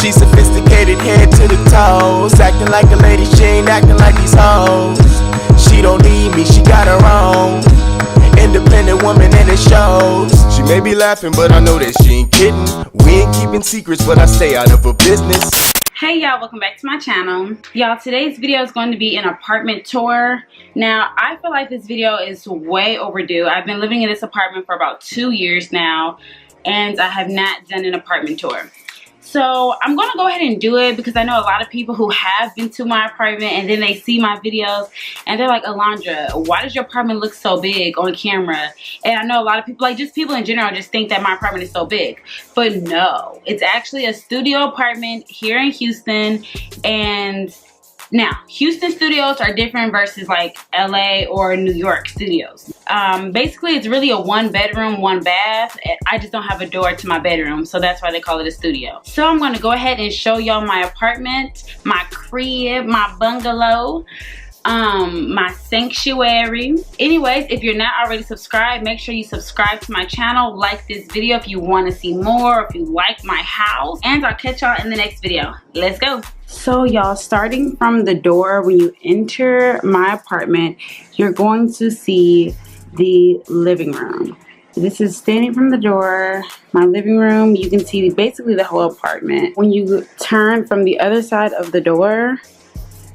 She sophisticated head to the toes, acting like a lady, she ain't acting like these hoes. She don't need me, she got her own. Independent woman and it shows. She may be laughing, but I know that she ain't kidding. We ain't keeping secrets, but I stay out of her business. Hey y'all, welcome back to my channel. Y'all, today's video is going to be an apartment tour. Now, I feel like this video is way overdue. I've been living in this apartment for about 2 years now, and I have not done an apartment tour. So I'm going to go ahead and do it because I know a lot of people who have been to my apartment and then they see my videos and they're like, Alondra, why does your apartment look so big on camera? And I know a lot of people, like just people in general, just think that my apartment is so big. But no, it's actually a studio apartment here in Houston. And now, Houston studios are different versus like LA or New York studios. Basically, it's really a 1 bedroom, 1 bath. I just don't have a door to my bedroom, so that's why they call it a studio. So I'm gonna go ahead and show y'all my apartment, my crib, my bungalow, my sanctuary. Anyways, if you're not already subscribed, make sure you subscribe to my channel, like this video if you want to see more, if you like my house, and I'll catch y'all in the next video. Let's go. So y'all, starting from the door, when you enter my apartment, you're going to see the living room. This is standing from the door, my living room. You can see basically the whole apartment. When you turn from the other side of the door,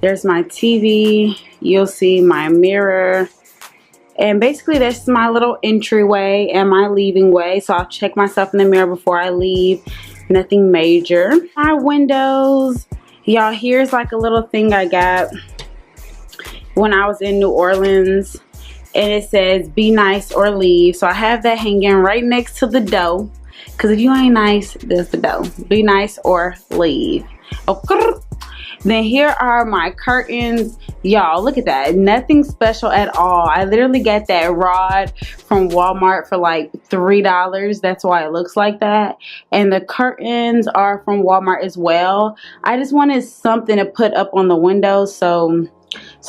there's my TV, you'll see my mirror, and basically that's my little entryway and my leaving way. So I'll check myself in the mirror before I leave. Nothing major. My windows, y'all, here's like a little thing I got when I was in New Orleans, and it says be nice or leave. So I have that hanging right next to the door, because if you ain't nice, there's the door. Be nice or leave. Okay. Then here are my curtains. Y'all, look at that. Nothing special at all. I literally got that rod from Walmart for like $3. That's why it looks like that. And the curtains are from Walmart as well. I just wanted something to put up on the window, so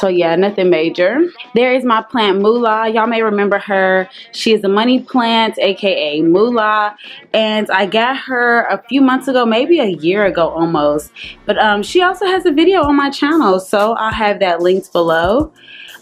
yeah, nothing major. There is my plant Moolah. Y'all may remember her. She is a money plant, aka Moolah, and I got her a few months ago, maybe a year ago almost. But she also has a video on my channel, so I'll have that linked below.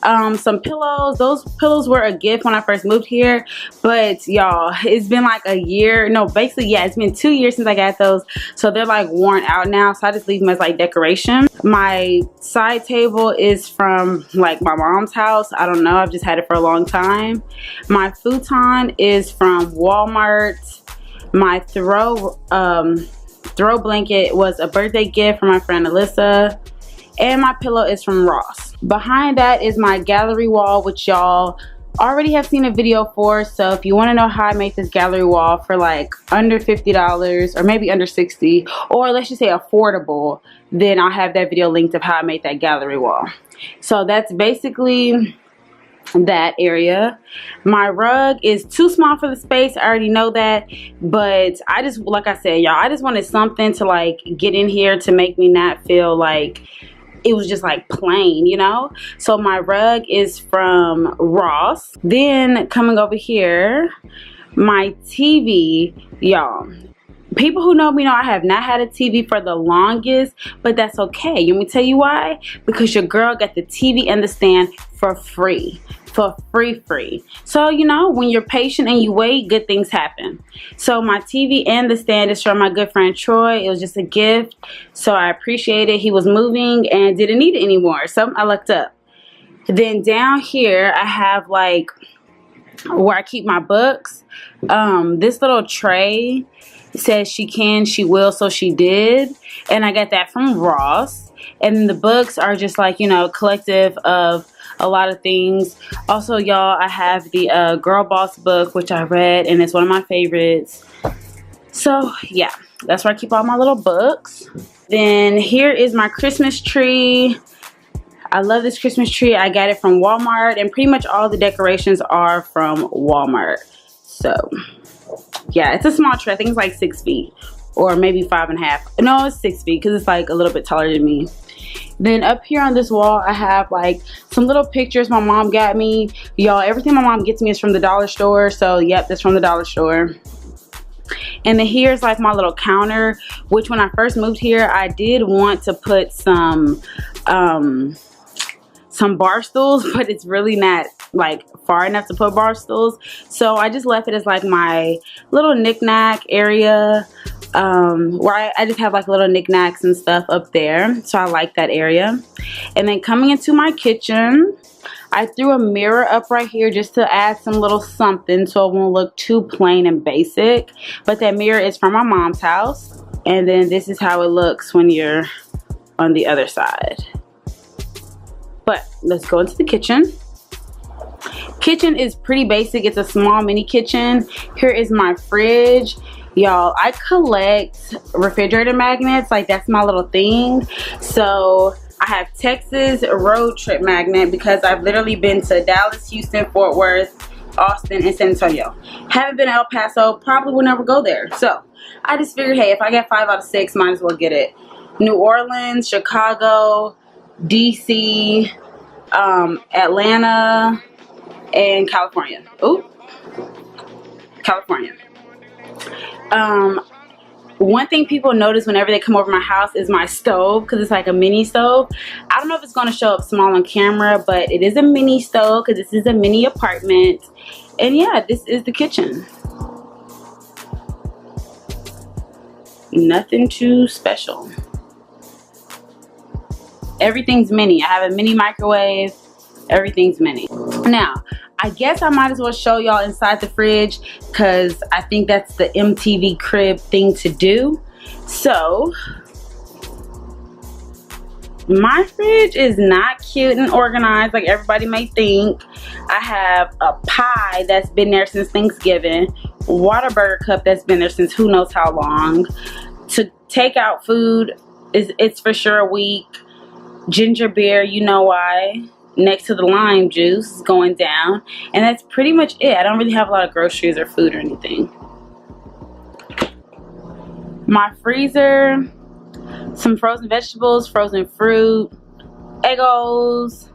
Some pillows. Those pillows were a gift when I first moved here, but y'all, it's been like a year. No, basically, yeah, it's been 2 years since I got those, so they're like worn out now, so I just leave them as like decoration. My side table is from like my mom's house. I don't know, I've just had it for a long time. My futon is from Walmart. My throw blanket was a birthday gift from my friend Alyssa. And my pillow is from Ross. Behind that is my gallery wall, which y'all already have seen a video for. So if you want to know how I make this gallery wall for like under $50 or maybe under $60, or let's just say affordable, then I'll have that video linked of how I made that gallery wall. So that's basically that area. My rug is too small for the space. I already know that, but I just, like I said, y'all, I just wanted something to like get in here to make me not feel like it was just like plain, you know. So my rug is from Ross. Then coming over here, my TV, y'all, people who know me know I have not had a TV for the longest, but that's okay. Let me tell you why. Because your girl got the TV and the stand for free. For free. So, you know, when you're patient and you wait, good things happen. So my TV and the stand is from my good friend Troy. It was just a gift, so I appreciate it. He was moving and didn't need it anymore, so I lucked up. Then down here I have like where I keep my books. This little tray says she can, she will, so she did, and I got that from Ross. And the books are just like, you know, collective of a lot of things. Also, y'all, I have the Girl Boss book, which I read, and it's one of my favorites. So yeah, that's where I keep all my little books. Then here is my Christmas tree. I love this Christmas tree. I got it from Walmart, and pretty much all the decorations are from Walmart. So yeah, it's a small tree. I think it's like 6 feet, or maybe 5.5. No, it's 6 feet because it's like a little bit taller than me. Then up here on this wall, I have like some little pictures my mom got me. Y'all, everything my mom gets me is from the dollar store. So yep, that's from the dollar store. And then here's like my little counter, which when I first moved here, I did want to put some bar stools, but it's really not like far enough to put bar stools. So I just left it as like my little knick-knack area, where I just have like little knickknacks and stuff up there. So I like that area. And then coming into my kitchen, I threw a mirror up right here just to add some little something so it won't look too plain and basic. But that mirror is from my mom's house. And then this is how it looks when you're on the other side. But let's go into the kitchen. Kitchen is pretty basic. It's a small mini kitchen. Here is my fridge. Y'all, I collect refrigerator magnets. Like, that's my little thing. So I have Texas road trip magnet because I've literally been to Dallas, Houston, Fort Worth, Austin, and San Antonio. Haven't been to El Paso. Probably will never go there. So I just figured, hey, if I get 5 out of 6, might as well get it. New Orleans, Chicago, DC, Atlanta, and California. Ooh, California. One thing people notice whenever they come over my house is my stove, because it's like a mini stove. I don't know if it's going to show up small on camera, but it is a mini stove because this is a mini apartment. And yeah, this is the kitchen. Nothing too special. Everything's mini. I have a mini microwave. Everything's mini. Now, I guess I might as well show y'all inside the fridge because I think that's the MTV Crib thing to do. So, my fridge is not cute and organized like everybody may think. I have a pie that's been there since Thanksgiving. Whataburger cup that's been there since who knows how long. To take out food, it's for sure a week. Ginger beer, you know why. Next to the lime juice going down, and that's pretty much it. I don't really have a lot of groceries or food or anything. My freezer, some frozen vegetables, frozen fruit, Eggos,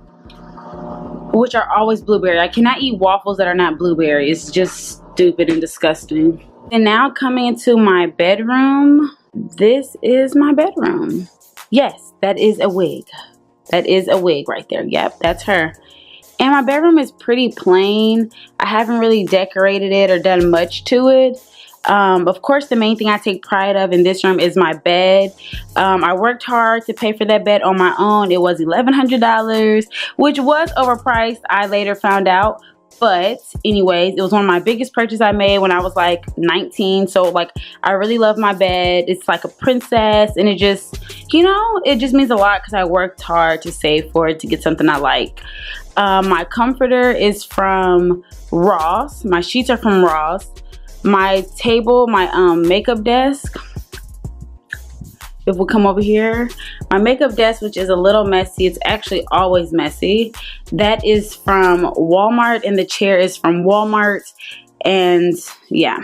which are always blueberry. I cannot eat waffles that are not blueberry. It's just stupid and disgusting. And now coming into my bedroom, this is my bedroom. Yes, that is a wig. That is a wig right there. Yep, that's her. And my bedroom is pretty plain. I haven't really decorated it or done much to it. Of course, the main thing I take pride of in this room is my bed. I worked hard to pay for that bed on my own. It was $1,100, which was overpriced, I later found out. But anyways, it was one of my biggest purchases I made when I was like 19. So like, I really love my bed. It's like a princess, and it just, you know, it just means a lot because I worked hard to save for it to get something I like. My comforter is from Ross. My sheets are from Ross. My table, my makeup desk, if we come over here, my makeup desk, which is a little messy, it's actually always messy, that is from Walmart, and the chair is from Walmart. And yeah,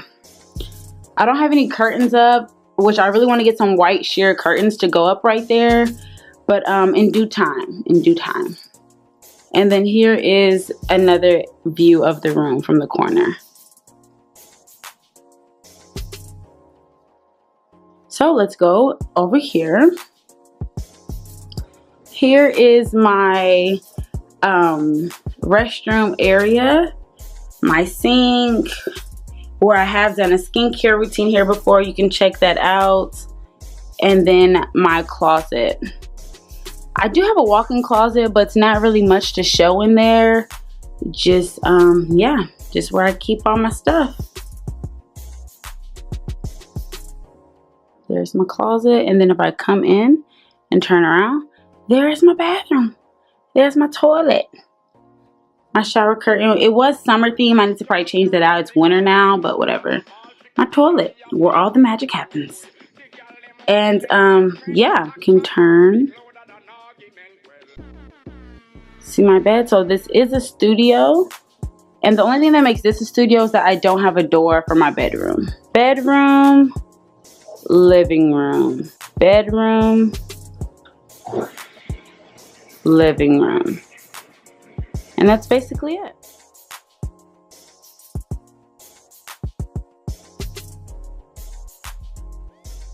I don't have any curtains up, which I really want to get some white sheer curtains to go up right there, but in due time. And then here is another view of the room from the corner. So let's go over here. Here is my restroom area, my sink, where I have done a skincare routine here before. You can check that out. And then my closet. I do have a walk-in closet, but it's not really much to show in there. Just, yeah, just where I keep all my stuff. There's my closet, and then if I come in and turn around, there's my bathroom. There's my toilet. My shower curtain. It was summer theme. I need to probably change that out. It's winter now, but whatever. My toilet, where all the magic happens. And yeah, can turn. See my bed? So this is a studio. And the only thing that makes this a studio is that I don't have a door for my bedroom. Bedroom. Living room, bedroom, living room, and that's basically it.